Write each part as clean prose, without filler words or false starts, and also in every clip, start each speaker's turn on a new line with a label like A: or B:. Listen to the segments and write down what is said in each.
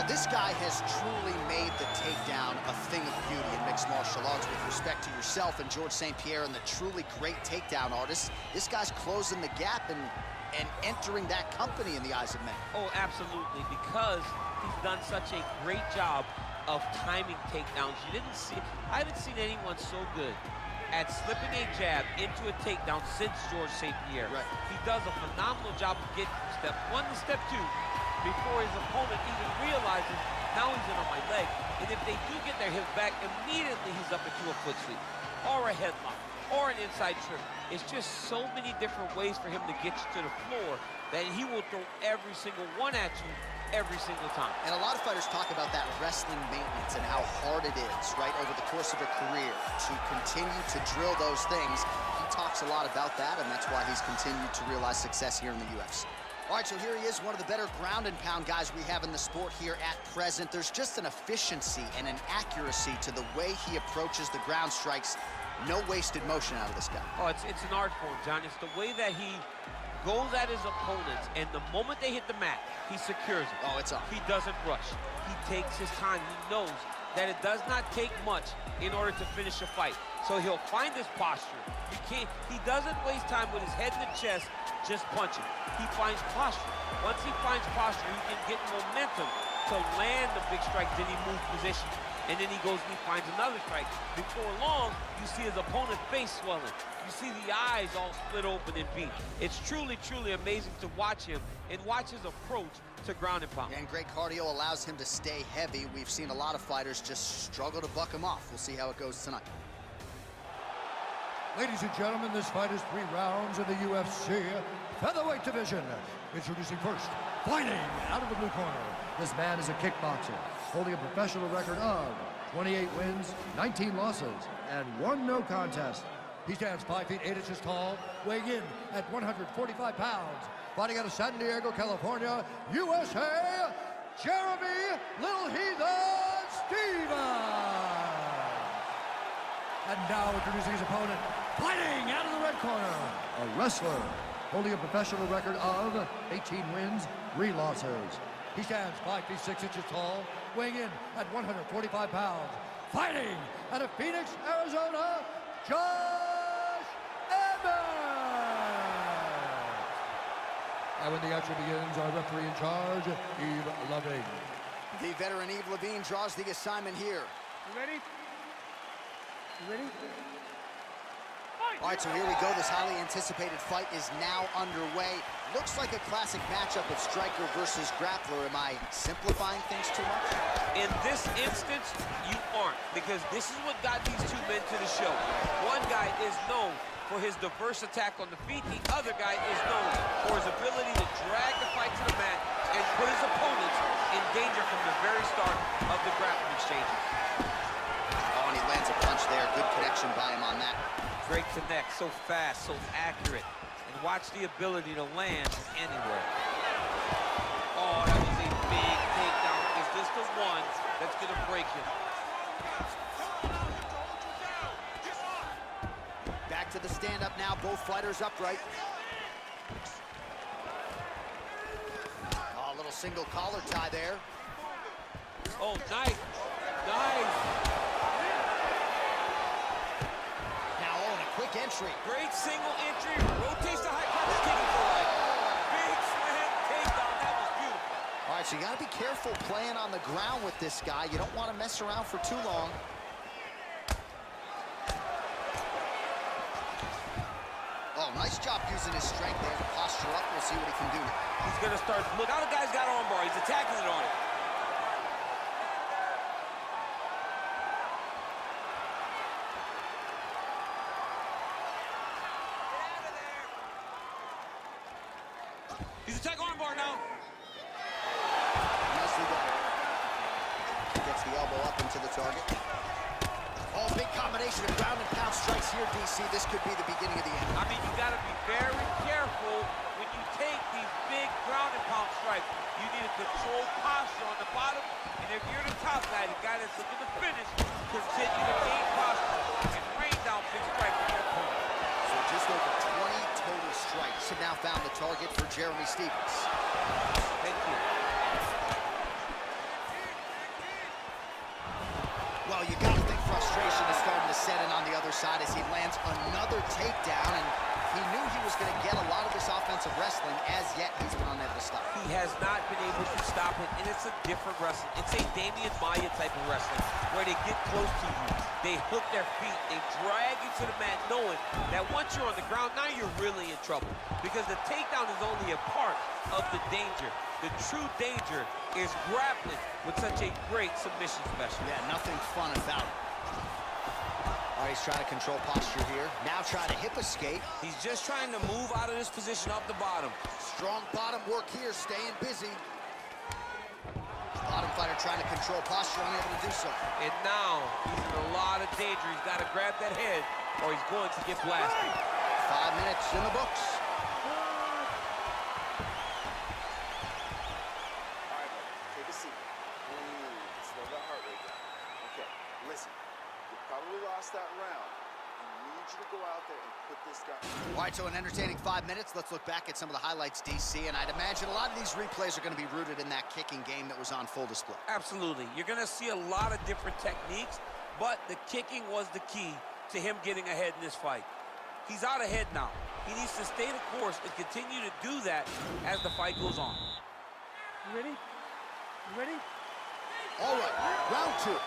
A: Well, this guy has truly made the takedown a thing of beauty in mixed martial arts. With respect to yourself and George St. Pierre and the truly great takedown artists, this guy's closing the gap and entering that company in the eyes of men.
B: Oh, absolutely, because he's done such a great job of timing takedowns. I haven't seen anyone so good at slipping a jab into a takedown since George St. Pierre.
A: Right.
B: He does a phenomenal job of getting from step 1 to step 2 before his opponent even realizes, now he's in on my leg. And if they do get their hips back, immediately he's up into a foot sweep, or a headlock, or an inside trip. It's just so many different ways for him to get you to the floor that he will throw every single one at you every single time.
A: And a lot of fighters talk about that wrestling maintenance and how hard it is, right, over the course of a career to continue to drill those things. He talks a lot about that, and that's why he's continued to realize success here in the UFC. All right, so here he is, one of the better ground and pound guys we have in the sport here at present. There's just an efficiency and an accuracy to the way he approaches the ground strikes. No wasted motion out of this guy.
B: Oh, it's an art form, John. It's the way that he goes at his opponents, and the moment they hit the mat, he secures it.
A: Oh, it's on.
B: He doesn't rush. He takes his time. He knows that it does not take much in order to finish a fight. So he'll find his posture. He doesn't waste time with his head in the chest just punching. He finds posture. Once he finds posture, he can get momentum to land the big strike, then he moves position. And then he goes and he finds another strike. Before long, you see his opponent's face swelling. You see the eyes all split open and beat. It's truly, truly amazing to watch him and watch his approach to ground and pound.
A: And great cardio allows him to stay heavy. We've seen a lot of fighters just struggle to buck him off. We'll see how it goes tonight.
C: Ladies and gentlemen, this fight is 3 rounds in the UFC featherweight division. Introducing first, fighting out of the blue corner. This man is a kickboxer, holding a professional record of 28 wins, 19 losses, and 1 no contest. He stands 5 feet 8 inches tall, weighing in at 145 pounds. Fighting out of San Diego, California, USA, Jeremy Little Heathen Stevens. And now introducing his opponent, fighting out of the red corner, a wrestler holding a professional record of 18 wins, 3 losses. He stands 5 feet 6 inches tall, weighing in at 145 pounds. Fighting out of Phoenix, Arizona, Josh Emmett. And when the action begins, our referee in charge, Yves Loving.
A: The veteran Yves Levine draws the assignment here.
D: You ready? You ready?
A: All right, so here we go. This highly anticipated fight is now underway. Looks like a classic matchup of striker versus grappler. Am I simplifying things too much?
B: In this instance, you aren't, because this is what got these two men to the show. One guy is known for his diverse attack on the feet. The other guy is known for his ability to drag the fight to the mat and put his opponents in danger from the very start of the grappling exchanges.
A: Oh, and he lands a punch there. Good connection by him on that.
B: Great connect, so fast, so accurate. And watch the ability to land anywhere. Oh, that was a big takedown. Is this the one that's going to break him?
A: Back to the stand-up now. Both fighters upright. Oh, a little single collar tie there.
B: Oh, nice. Nice.
A: Quick entry.
B: Great single entry. Rotates the high punch, kicking for life. Big slam takedown. That was beautiful.
A: All right, so you got to be careful playing on the ground with this guy. You don't want to mess around for too long. Oh, nice job using his strength there to posture up. We'll see what he can do.
B: He's going to start. Look, now the guy's got armbar. He's attacking it on it. He's attacking armbar now.
A: Nicely done. Gets the elbow up into the target. Oh, big combination of ground and pound strikes here, DC. This could be the beginning of the end.
B: I mean, you got to be very careful when you take these big ground and pound strikes. You need a controlled posture on the bottom, and if you're the top guy, the guy that's looking to finish, continue to gain posture and rain down big strikes on your opponent.
A: So just over 20 total strikes have now found the target for Jeremy Stevens.
B: Thank you.
A: side as he lands another takedown, and he knew he was going to get a lot of this offensive wrestling. As yet, he's been unable to stop.
B: He has not been able to stop it, and it's a different wrestling. It's a Damian Maya type of wrestling, where they get close to you, they hook their feet, they drag you to the mat, knowing that once you're on the ground, now you're really in trouble, because the takedown is only a part of the danger. The true danger is grappling with such a great submission special.
A: Yeah, nothing fun about it. All right, he's trying to control posture here. Now trying to hip escape.
E: He's just trying to move out of this position up the bottom.
A: Strong bottom work here, staying busy. Bottom fighter trying to control posture, unable to do so.
B: And now he's in a lot of danger. He's got to grab that head, or he's going to get blasted.
A: 5 minutes in the books.
F: Take a seat. Slow that heart rate down. Okay, listen. You probably lost that round. I need you to go out there and put this guy.
A: All right, so an entertaining 5 minutes. Let's look back at some of the highlights, DC, and I'd imagine a lot of these replays are going to be rooted in that kicking game that was on full display.
B: Absolutely. You're going to see a lot of different techniques, but the kicking was the key to him getting ahead in this fight. He's out ahead now. He needs to stay the course and continue to do that as the fight goes on.
D: You ready? You ready?
A: All right, round 2.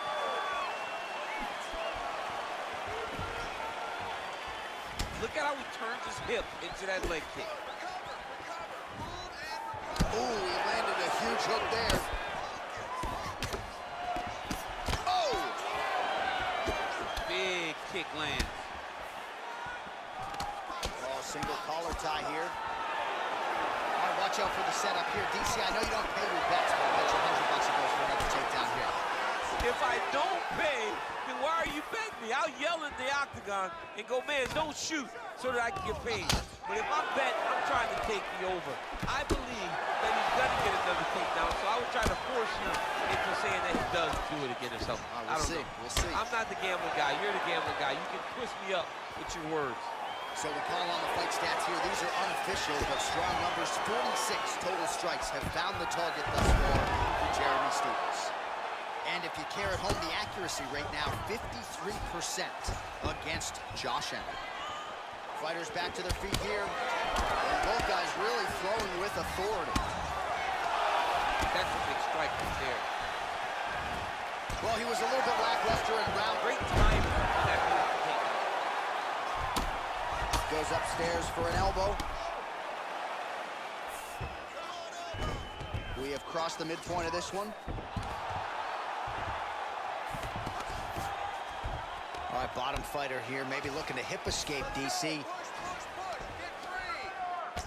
B: Look at how he turns his hip into that leg kick.
A: Ooh, he landed a huge hook there. Oh!
B: Big kick lands.
A: Oh, single collar tie here. All right, watch out for the setup here. DC, I know you don't pay your bets, but I'll bet you $100 it goes for another takedown here.
B: If I don't pay, then why are you betting me? I'll yell in the octagon and go, man, don't shoot, so that I can get paid. But if I'm betting, I'm trying to take the over. I believe that he's gonna get another takedown, so I would try to force you into saying that he does do it again or something. I don't know.
A: We'll see.
B: I'm not the gambling guy. You're the gambling guy. You can twist me up with your words.
A: So we call on the fight stats here. These are unofficial, but strong numbers. 46 total strikes have found the target thus far for Jeremy Stephens. And if you care at home, the accuracy rate now 53% against Josh Emmett. Fighters back to their feet here. And both guys really throwing with authority.
B: That's a big strike right there.
A: Well, he was a little bit lackluster in round.
B: Great timing on that move to take.
A: Goes upstairs for an elbow. We have crossed the midpoint of this one. All right, bottom fighter here, maybe looking to hip escape, DC.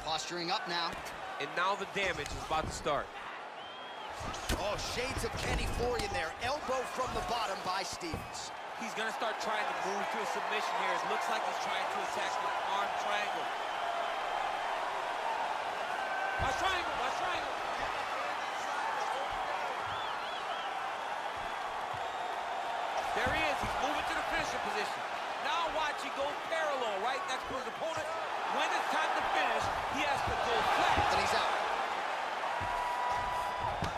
A: Posturing up now.
B: And now the damage is about to start.
A: Oh, shades of Kenny Florian there. Elbow from the bottom by Stephens.
B: He's going to start trying to move to a submission here. It looks like he's trying to attack the arm triangle. Watch triangle, watch triangle. There he is. He's moving to the finishing position. Now watch, he goes parallel right next to his opponent. When it's time to finish, he has to go flat.
A: And he's out.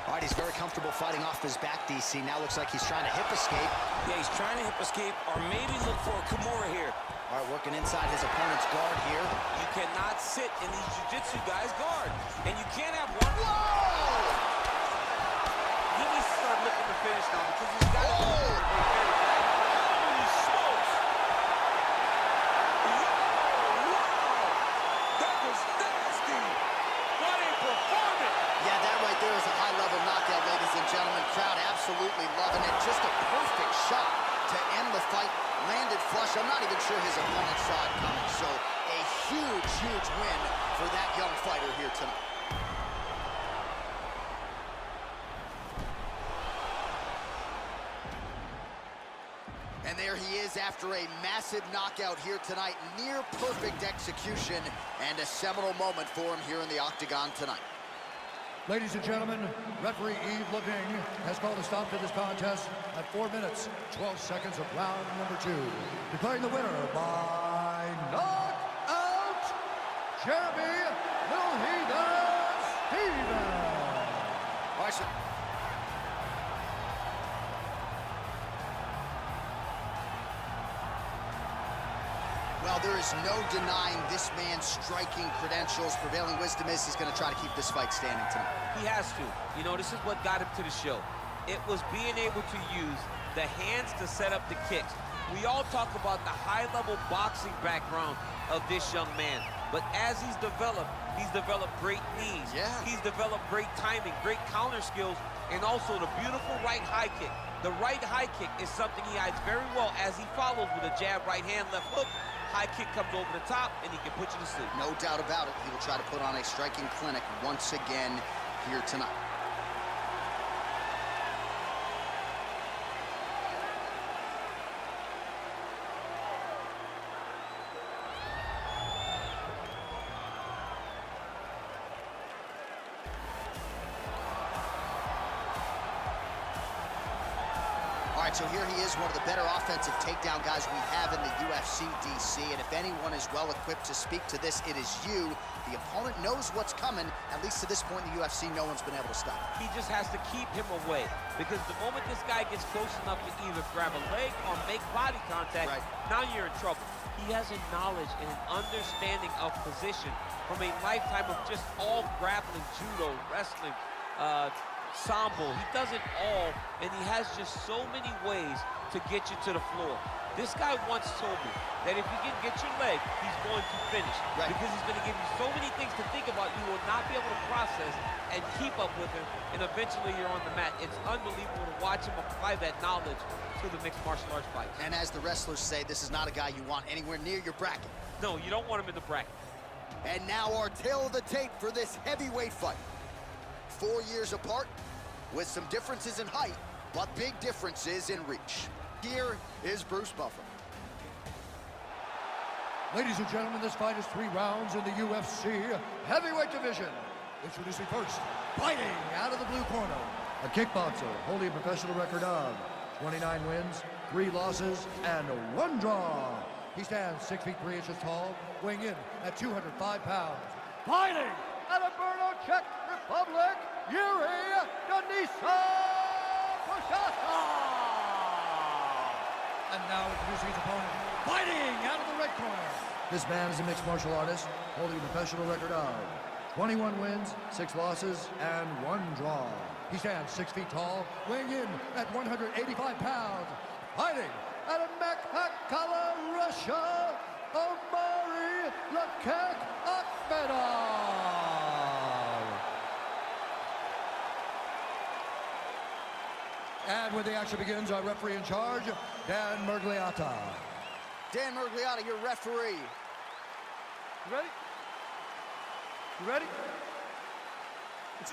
A: All right, he's very comfortable fighting off his back, DC. Now looks like he's trying to hip escape.
E: Yeah, he's trying to hip escape or maybe look for a Kimura here.
A: All right, working inside his opponent's guard here.
E: You cannot sit in these jiu-jitsu guys' guard. And you can't have one.
A: Whoa!
B: He needs to start looking to finish now because he's got to.
E: Holy smokes! Wow! That was nasty!
B: What a performance!
A: Yeah, that right there is a high-level knockout, ladies and gentlemen. Crowd absolutely loving it. Just a perfect shot to end the fight. Landed flush. I'm not even sure his opponent saw it coming. So a huge, huge win for that young fighter here tonight. And there he is after a massive knockout here tonight. Near perfect execution and a seminal moment for him here in the octagon tonight.
C: Ladies and gentlemen, referee Yves Leving has called a stop to this contest at 4 minutes, 12 seconds of round number 2. Declaring the winner by knockout, Jeremy Stephens.
A: All right, so Well, there is no denying this man's striking credentials. Prevailing wisdom is he's going to try to keep this fight standing tonight.
B: He has to. You know, this is what got him to the show. It was being able to use the hands to set up the kicks. We all talk about the high-level boxing background of this young man. But as he's developed great knees.
A: Yeah.
B: He's developed great timing, great counter skills, and also the beautiful right high kick. The right high kick is something he hides very well as he follows with a jab, right hand, left hook. High kick comes over the top, and he can put you to sleep.
A: No doubt about it. He will try to put on a striking clinic once again here tonight. All right, so here he is, one of the better offensive takedown guys we have in the UFC, DC. And if anyone is well-equipped to speak to this, it is you. The opponent knows what's coming. At least to this point in the UFC, no one's been able to stop him.
B: He just has to keep him away, because the moment this guy gets close enough to either grab a leg or make body contact,
A: Right.
B: now you're in trouble. He has a knowledge and an understanding of position from a lifetime of just all grappling, judo, wrestling, sambo. He does it all, and he has just so many ways to get you to the floor. This guy once told me that if you can get your leg, he's going to finish.
A: Right.
B: Because he's going to give you so many things to think about, you will not be able to process and keep up with him, and eventually you're on the mat. It's unbelievable to watch him apply that knowledge to the mixed martial arts fights.
A: And as the wrestlers say, this is not a guy you want anywhere near your bracket.
B: No, you don't want him in the bracket.
A: And now our tale of the tape for this heavyweight fight. 4 years apart, with some differences in height, but big differences in reach. Here is Bruce Buffer.
C: Ladies and gentlemen, this fight is 3 rounds in the UFC heavyweight division. Introducing first, fighting out of the blue corner, a kickboxer holding a professional record of 29 wins, 3 losses, and 1 draw. He stands 6 feet 3 inches tall, weighing in at 205 pounds. Fighting out of Brno, Czech Republic, Yuri Denisa Prochazka. And now introducing his opponent, fighting out of the red corner. This man is a mixed martial artist, holding a professional record of 21 wins, 6 losses, and 1 draw. He stands 6 feet tall, weighing in at 185 pounds. Fighting out of Makhachkala, Russia, Omari Lakek Akhmedov. And when the action begins, our referee in charge, Dan Mergliata.
A: Dan Mergliata, your referee.
D: You ready? You ready?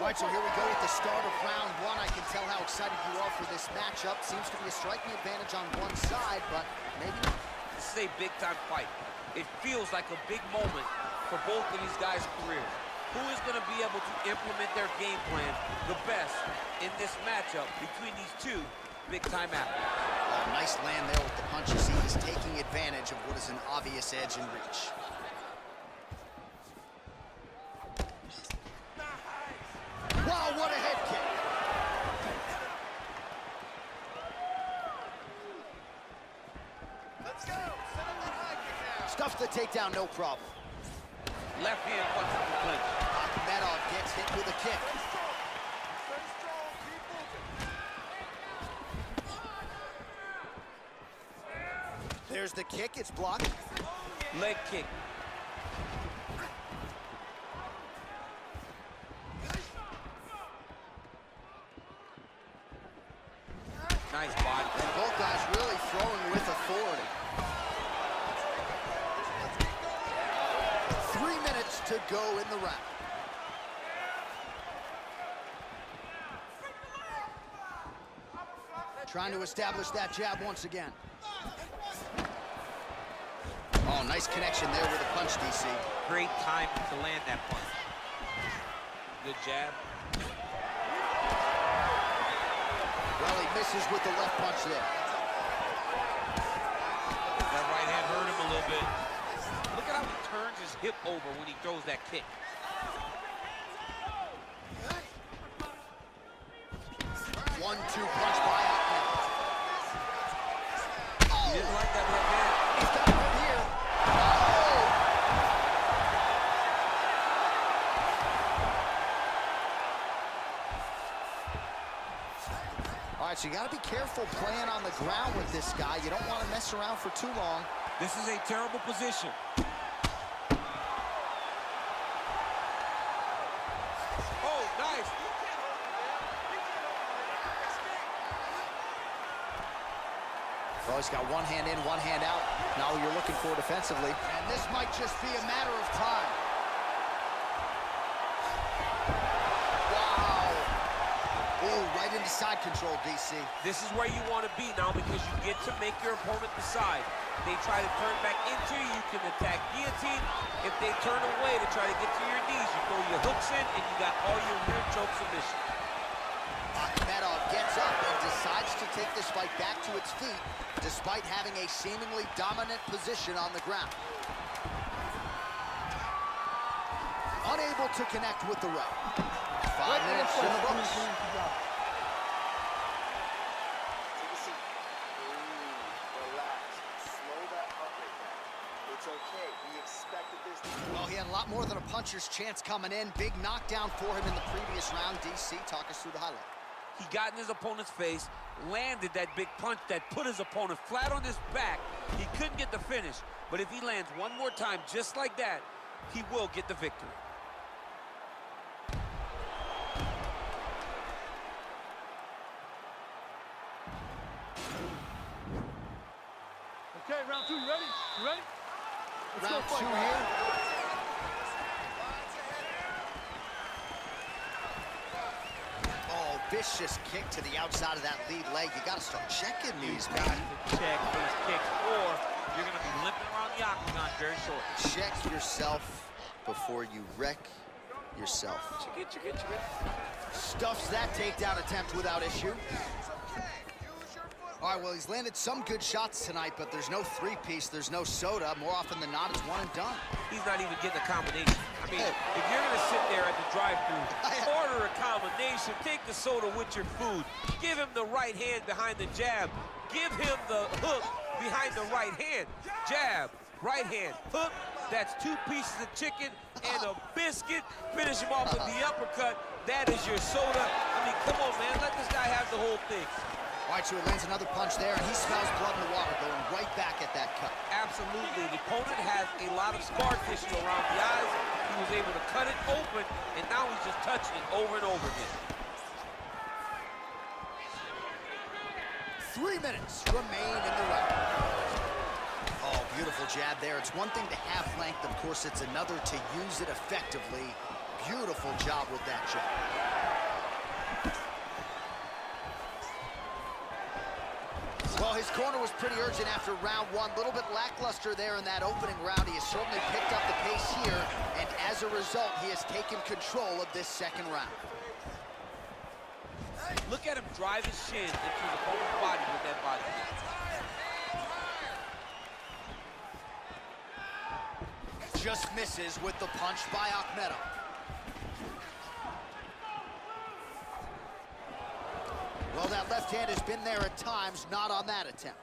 A: All right, so here we go with the start of round 1. I can tell how excited you are for this matchup. Seems to be a striking advantage on one side, but maybe not.
B: This is a big-time fight. It feels like a big moment for both of these guys' careers. Who is going to be able to implement their game plan the best in this matchup between these two big-time athletes?
A: Nice land there with the punch. You see he's taking advantage of what is an obvious edge in reach. Wow, what a head kick.
F: Let's go. Set up that high kick now.
A: Stuffs the takedown, no problem.
B: Left hand punch with the clinch.
A: Akhmedov gets hit with a kick.
F: Stay strong. Keep moving.
A: There's the kick, it's blocked.
B: Leg kick. Nice body.
A: And both guys really throwing with authority. 3 minutes to go in the round. Trying to establish that jab once again. Oh, nice connection there with a punch, DC.
B: Great time to land that punch. Good jab.
A: Well, he misses with the left punch there.
B: That right hand hurt him a little bit. Look at how he turns his hip over when he throws that kick.
A: 1-2 punch by Akhmedov.
B: He didn't like that left hand.
A: He's got him here. right, so you got to be careful playing on the ground with this guy. You don't want to mess around for too long.
E: This is a terrible position. Oh, nice.
A: Well, he's got one hand in, one hand out. Now you're looking for defensively. And this might just be a matter of time. Wow. Ooh, right into side control, DC.
B: This is where you want to be now because you get to make your opponent decide. They try to turn back into you, you can attack guillotine. If they turn away to try to get to your knees, you throw your hooks in and you got all your rear choke submission.
A: Akhmedov gets up and decides to take this fight back to its feet despite having a seemingly dominant position on the ground. Unable to connect with the right. 5 minutes in the books.
F: Take a seat. Relax. Slow that heart rate down. It's okay. We expected this.
A: Well, he had a lot more than a puncher's chance coming in. Big knockdown for him in the previous round. DC, talk us through the highlight.
B: He got in his opponent's face, landed that big punch that put his opponent flat on his back. He couldn't get the finish, but if he lands one more time just like that, he will get the victory.
D: Okay, round 2, you ready? You ready? Let's
A: Round
D: go,
A: 2
D: fight.
A: here. Oh, vicious kick to the outside of that lead leg. You got to start checking these,
B: Got
A: man.
B: to check these kicks, or you're going to be limping around the octagon very short.
A: Check yourself before you wreck yourself.
B: Check it.
A: Stuffs that takedown attempt without issue. All right, well, he's landed some good shots tonight, but there's no three-piece, there's no soda. More often than not, it's one and done.
B: He's not even getting a combination. I mean, if you're going to sit there at the drive-thru, order a combination, take the soda with your food, give him the right hand behind the jab, give him the hook behind the right hand. Jab, right hand, hook. That's 2 pieces of chicken and a biscuit. Finish him off with the uppercut. That is your soda. I mean, come on, man. Let this guy have the whole thing.
A: All right, so he lands another punch there, and he smells blood in the water, going right back at that cut.
B: Absolutely. The opponent has a lot of scar tissue around the eyes. He was able to cut it open, and now he's just touching it over and over again.
A: 3 minutes remain in the round. Oh, beautiful jab there. It's one thing to have length. Of course, it's another to use it effectively. Beautiful job with that jab. Well, his corner was pretty urgent after round 1. A little bit lackluster there in that opening round. He has certainly picked up the pace here, and as a result, he has taken control of this second round.
B: Look at him drive his shin into his opponent's body with that body kick.
A: Just misses with the punch by Akhmedov. Well, that left hand has been there at times, not on that attempt.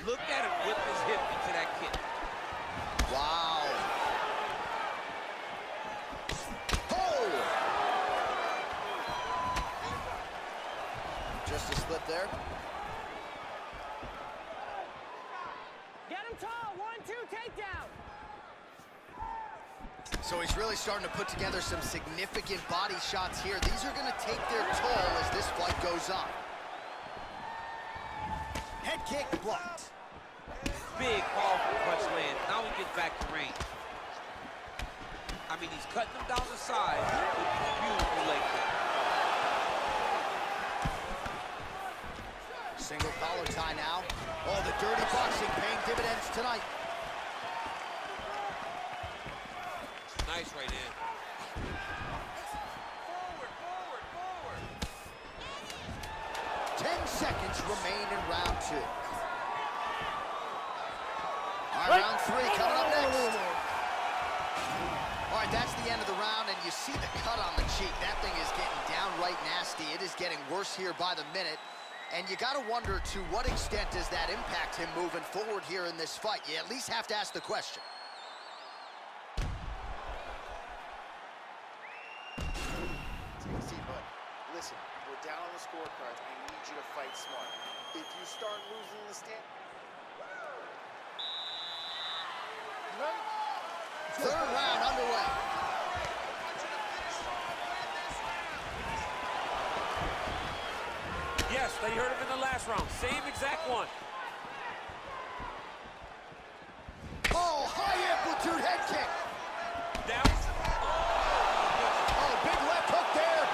B: Look at him whip his hip into that kick.
A: Wow. Oh! Just a slip there.
G: Get him tall, 1-2 takedown.
A: So he's really starting to put together some significant body shots here. These are going to take their toll as this fight goes on. Head kick blocked.
B: Big, powerful punch land. Now he gets back to range. I mean, he's cutting them down the side with these beautiful leg kicks.
A: Single collar tie now. Oh, the dirty boxing paying dividends tonight.
B: Nice right hand.
E: Forward.
A: 10 seconds remain in round 2. All right, round 3 coming up next. All right, that's the end of the round, and you see the cut on the cheek. That thing is getting downright nasty. It is getting worse here by the minute. And you got to wonder, to what extent does that impact him moving forward here in this fight? You at least have to ask the question.
F: Take a seat, bud. Listen, we're down on the scorecards. I need you to fight smart. If you start losing the stand...
A: Third round underway.
E: Yes, they heard him in the last round. Same exact one.
A: Oh, high amplitude head kick.
E: Down.
A: Oh, big left hook there.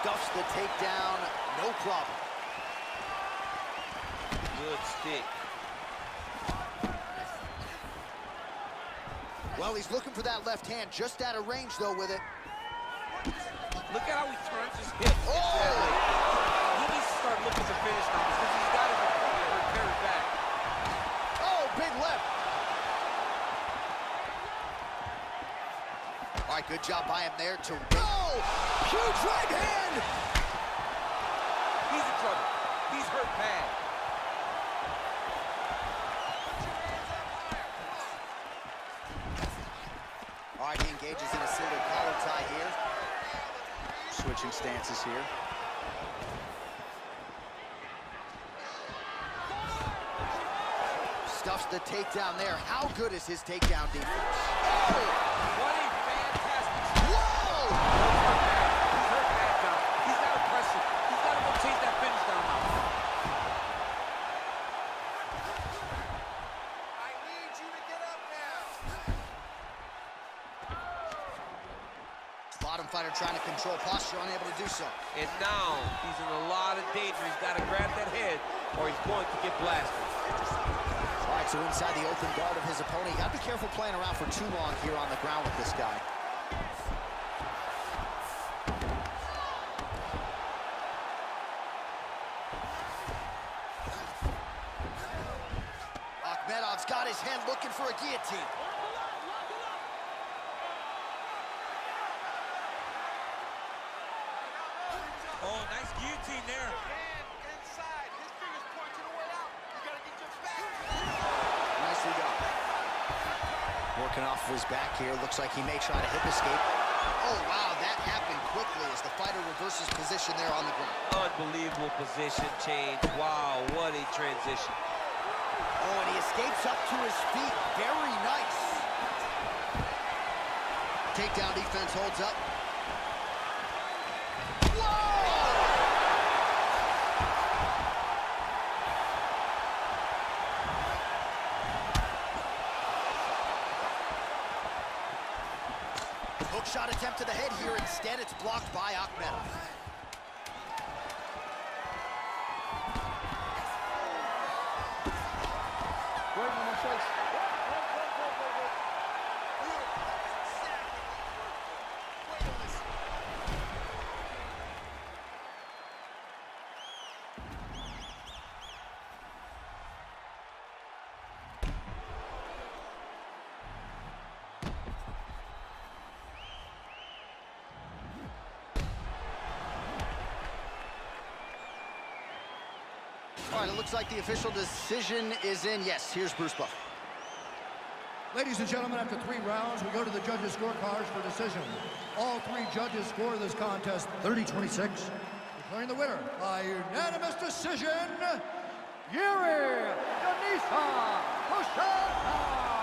A: Stuffs the takedown, no problem.
B: Good stick.
A: Well, he's looking for that left hand, just out of range, though, with it.
B: Look at how he turns his hip.
A: Oh!
B: He needs to start looking to finish now because he's got his very back.
A: Oh, big left. All right, good job by him there to... Oh! Huge right hand!
B: He's in trouble. He's hurt bad.
A: All right, he engages in a single collar tie here. Switching stances here. Stuffs the takedown there. How good is his takedown defense? Oh!
B: What a fantastic...
A: Whoa!
B: He's hurt bad now. He's got to press it. He's got to go chase that finish down now.
F: I need you to get up now.
A: Bottom fighter trying to control posture, unable to do so.
B: And now he's in a lot of danger. He's got to grab that head or he's going to get blasted.
A: All right, so inside the open guard of his opponent. You got to be careful playing around for too long here on the ground with this guy. Akhmedov's got his head looking for a guillotine.
E: Oh, nice guillotine there.
F: Inside. His fingers pointing the way out. You gotta get your back.
A: Nicely done. Working off of his back here. Looks like he may try to hip escape. Oh, wow, that happened quickly as the fighter reverses position there on the ground.
B: Unbelievable position change. Wow, what a transition.
A: Oh, and he escapes up to his feet. Very nice. Takedown defense holds up. Hook shot attempt to the head here. Instead, it's blocked by Akhmedov.
D: Wait, no more shots.
A: All right, it looks like the official decision is in. Yes, here's Bruce Buffer.
C: Ladies and gentlemen, after 3 rounds, we go to the judges' scorecards for decision. All 3 judges score this contest 30-26, declaring the winner by unanimous decision, Yuri Denisa Koshata.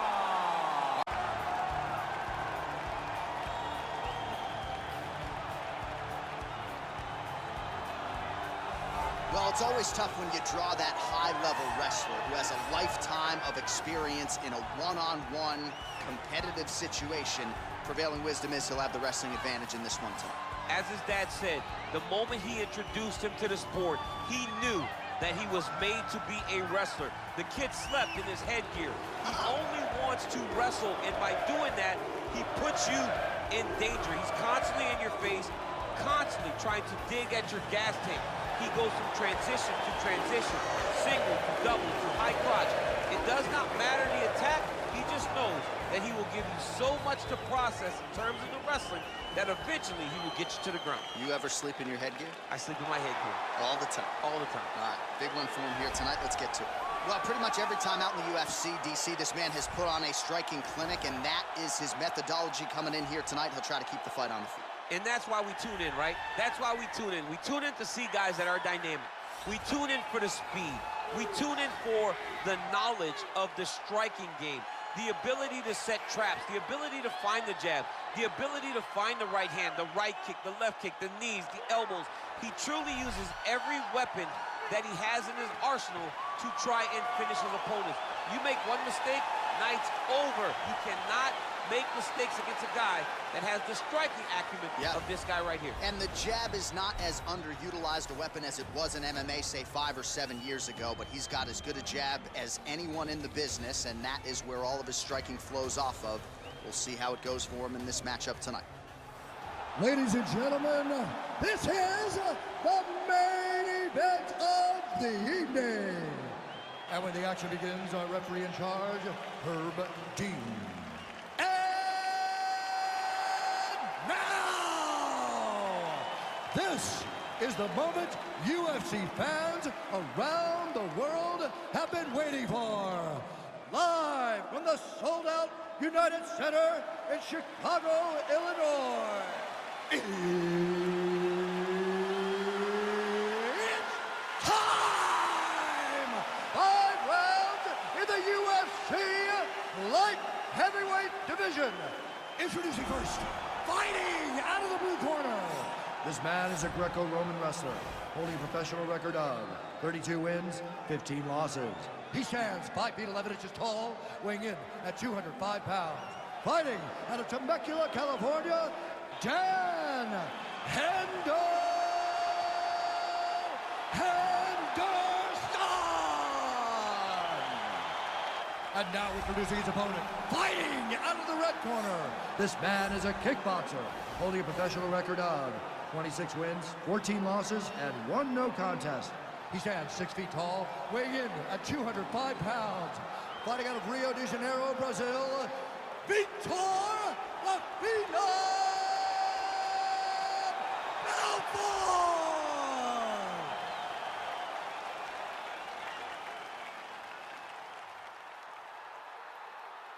A: Well, it's always tough when you draw that high-level wrestler who has a lifetime of experience in a one-on-one competitive situation. Prevailing wisdom is he'll have the wrestling advantage in this one tonight.
B: As his dad said, the moment he introduced him to the sport, he knew that he was made to be a wrestler. The kid slept in his headgear. He only wants to wrestle, and by doing that, he puts you in danger. He's constantly in your face, constantly trying to dig at your gas tank. He goes from transition to transition, single to double to high crotch. It does not matter the attack. He just knows that he will give you so much to process in terms of the wrestling that eventually he will get you to the ground.
A: You ever sleep in your headgear?
B: I sleep in my headgear
A: All the time.
B: all the time.
A: All right, big one for him here tonight. Let's get to it. Well, pretty much every time out in the UFC, DC, this man has put on a striking clinic, and that is his methodology coming in here tonight. He'll try to keep the fight on the feet.
B: And that's why we tune in, right? That's why we tune in. We tune in to see guys that are dynamic. We tune in for the speed. We tune in for the knowledge of the striking game, the ability to set traps, the ability to find the jab, the ability to find the right hand, the right kick, the left kick, the knees, the elbows. He truly uses every weapon that he has in his arsenal to try and finish his opponents. You make one mistake, night's over. You cannot make mistakes against a guy that has the striking acumen of this guy right here.
A: And the jab is not as underutilized a weapon as it was in MMA, say 5 or 7 years ago, but he's got as good a jab as anyone in the business, and that is where all of his striking flows off of. We'll see how it goes for him in this matchup tonight.
C: Ladies and gentlemen, this is the main event of the evening. And when the action begins, our referee in charge, Herb Dean. And now, this is the moment UFC fans around the world have been waiting for. Live from the sold-out United Center in Chicago, Illinois. It's time! 5 rounds in the UFC light heavyweight division. Introducing first, fighting out of the blue corner. This man is a Greco-Roman wrestler, holding a professional record of 32 wins, 15 losses. He stands 5 feet 11 inches tall, weighing in at 205 pounds. Fighting out of Temecula, California, Dan Henderson! And now introducing his opponent, fighting out of the red corner. This man is a kickboxer, holding a professional record of 26 wins, 14 losses, and 1 no contest. He stands 6 feet tall, weighing in at 205 pounds. Fighting out of Rio de Janeiro, Brazil, Vitor Lafina BELFORT!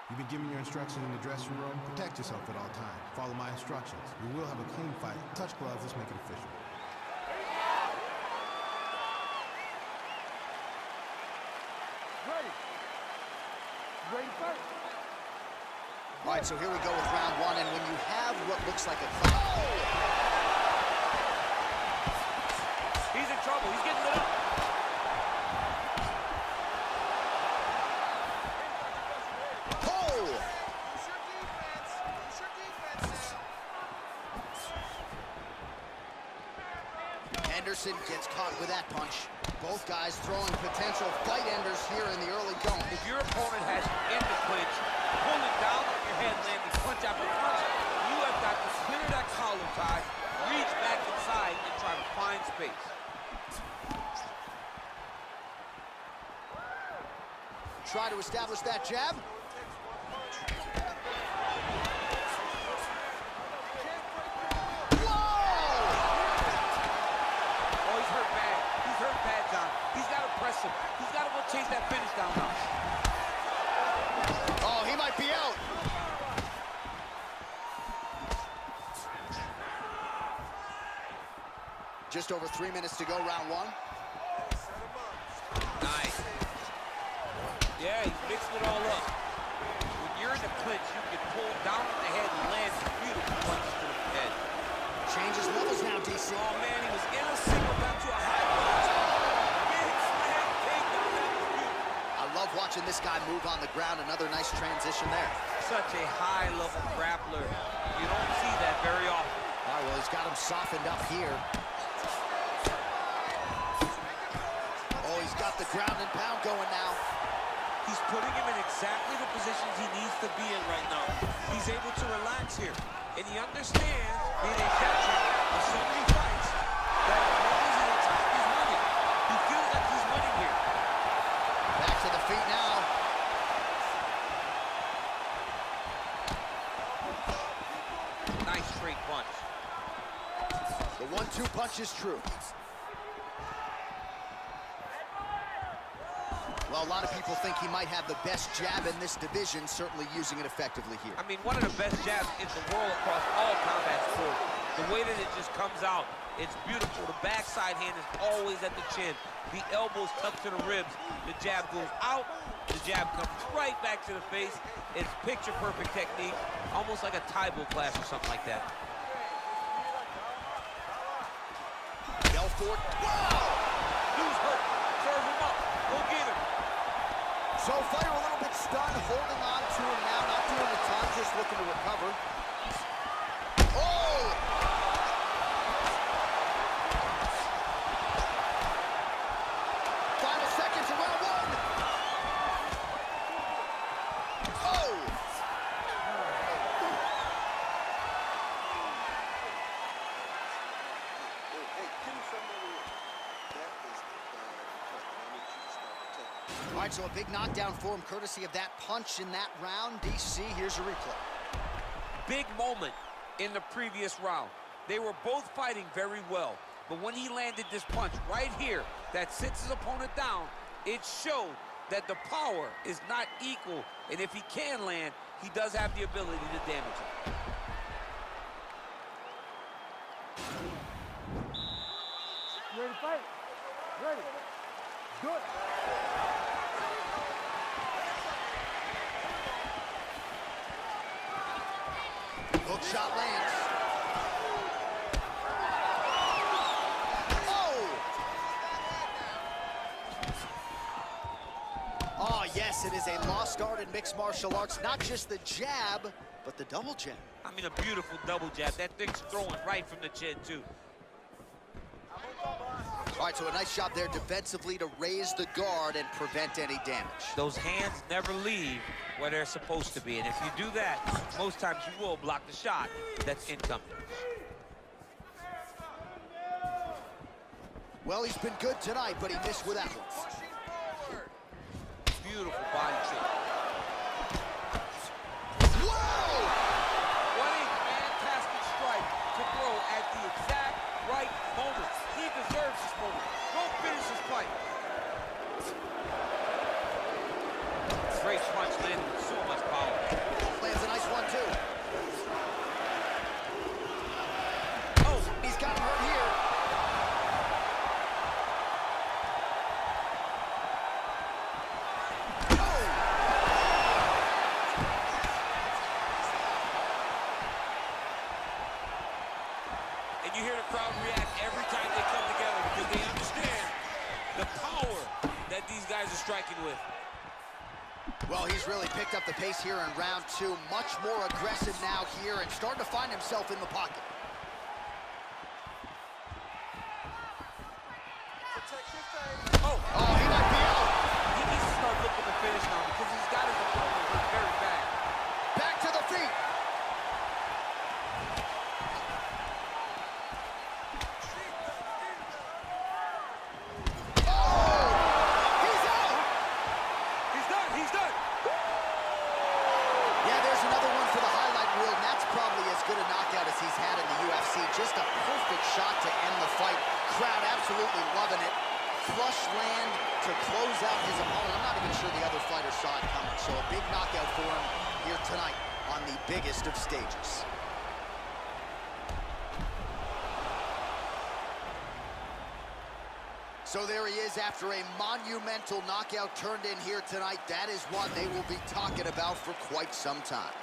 H: You've been given your instructions in the dressing room. Protect yourself at all times. Follow my instructions. We will have a clean fight. Touch gloves, let's make it official.
D: Ready. Ready first.
A: All right, so here we go with round 1, and when you have what looks like a
B: He's in trouble. He's getting lit up.
A: Henderson gets caught with that punch. Both guys throwing potential fight enders here in the early going.
B: If your opponent has you in the clinch, pulling down on your head, landing punch after punch, you have got to clear that collar tie, reach back inside, and try to find space.
A: Try to establish that jab.
B: He's got to go chase that finish down now.
A: Oh, he might be out. Just over 3 minutes to go, round 1.
B: Nice. Yeah, he's mixing it all up. When you're in the clinch, you can pull down on the head and land beautiful punches to the head.
A: Changes levels now, DC.
B: Oh, man, he was in a single down to a high punch.
A: I love watching this guy move on the ground. Another nice transition there.
B: Such a high-level grappler. You don't see that very often.
A: All right, well, he's got him softened up here. Oh, he's got the ground and pound going now.
B: He's putting him in exactly the positions he needs to be in right now. He's able to relax here. And he understands, being a veteran of so many fights, that as long as he's on top, he's winning. He feels like he's winning here.
A: Back to the feet now.
B: Nice straight punch.
A: The 1-2 punch is true. Well, a lot of people think he might have the best jab in this division, certainly using it effectively here.
B: I mean, one of the best jabs in the world across all combat sports. The way that it just comes out, it's beautiful. The backside hand is always at the chin. The elbows tucked to the ribs. The jab goes out. The jab comes right back to the face. It's picture-perfect technique, almost like a Taibo class or something like that.
A: BELFORT. Wow!
B: Dude's hurt. Serve him up. Go get him.
A: So fighter a little bit stunned, holding on to him now, not doing a ton, just looking to recover. Oh! Final seconds of round one. Oh!
F: Hey, give me something over here. That is a bad cut. I need you to start protecting.
A: All right, so a big knockdown for him, courtesy of that punch in that round. DC, here's a replay.
B: Big moment in the previous round. They were both fighting very well, but when he landed this punch right here that sits his opponent down, it showed that the power is not equal, and if he can land, he does have the ability to damage him.
D: You ready to fight? Ready. Good.
A: Hook shot lands. Oh! Oh, yes, it is a lost art in mixed martial arts. Not just the jab, but the double jab.
B: I mean, a beautiful double jab. That thing's throwing right from the chin, too.
A: All right, so a nice job there defensively to raise the guard and prevent any damage.
B: Those hands never leave where they're supposed to be, and if you do that, most times you will block the shot that's incoming.
A: Well, he's been good tonight, but he missed with that one.
B: Beautiful body shape.
A: Whoa!
B: What a fantastic strike to throw at the exact right moment. He deserves this moment. Go finish his fight. Great punch landed with so much power.
A: Lands a nice one, too. Oh, he's got him hurt here. Oh!
B: And you hear the crowd react every time they come together because they understand the power that these guys are striking with.
A: Well, he's really picked up the pace here in round two. Much more aggressive now here and starting to find himself in the pocket.
B: Oh,
A: he might be out.
B: he needs to start looking to finish now because he's got his opponent hurt very bad.
A: Back to the feet.
B: He's done.
A: Yeah, there's another one for the highlight reel, and that's probably as good a knockout as he's had in the UFC. Just a perfect shot to end the fight. Crowd absolutely loving it. Flush land to close out his opponent. I'm not even sure the other fighter saw it coming. So a big knockout for him here tonight on the biggest of stages. So there he is after a monumental knockout turned in here tonight. That is one they will be talking about for quite some time.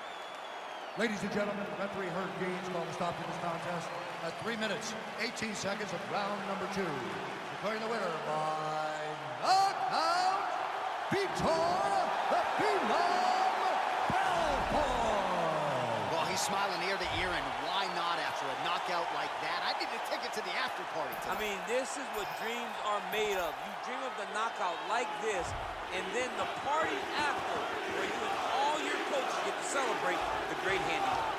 C: Ladies and gentlemen, referee Herb Gaines called a stop to this contest at 3 minutes, 18 seconds of round number 2. Declaring the winner by knockout, Vitor the Phenom Belfort.
A: Well, he's smiling ear to ear, and why not after a knockout like that? I need a ticket to the after party tonight.
E: I mean, this is what dreams are made of. You dream of the knockout like this, and then the party after, where you and all your coaches get to celebrate the great handiwork.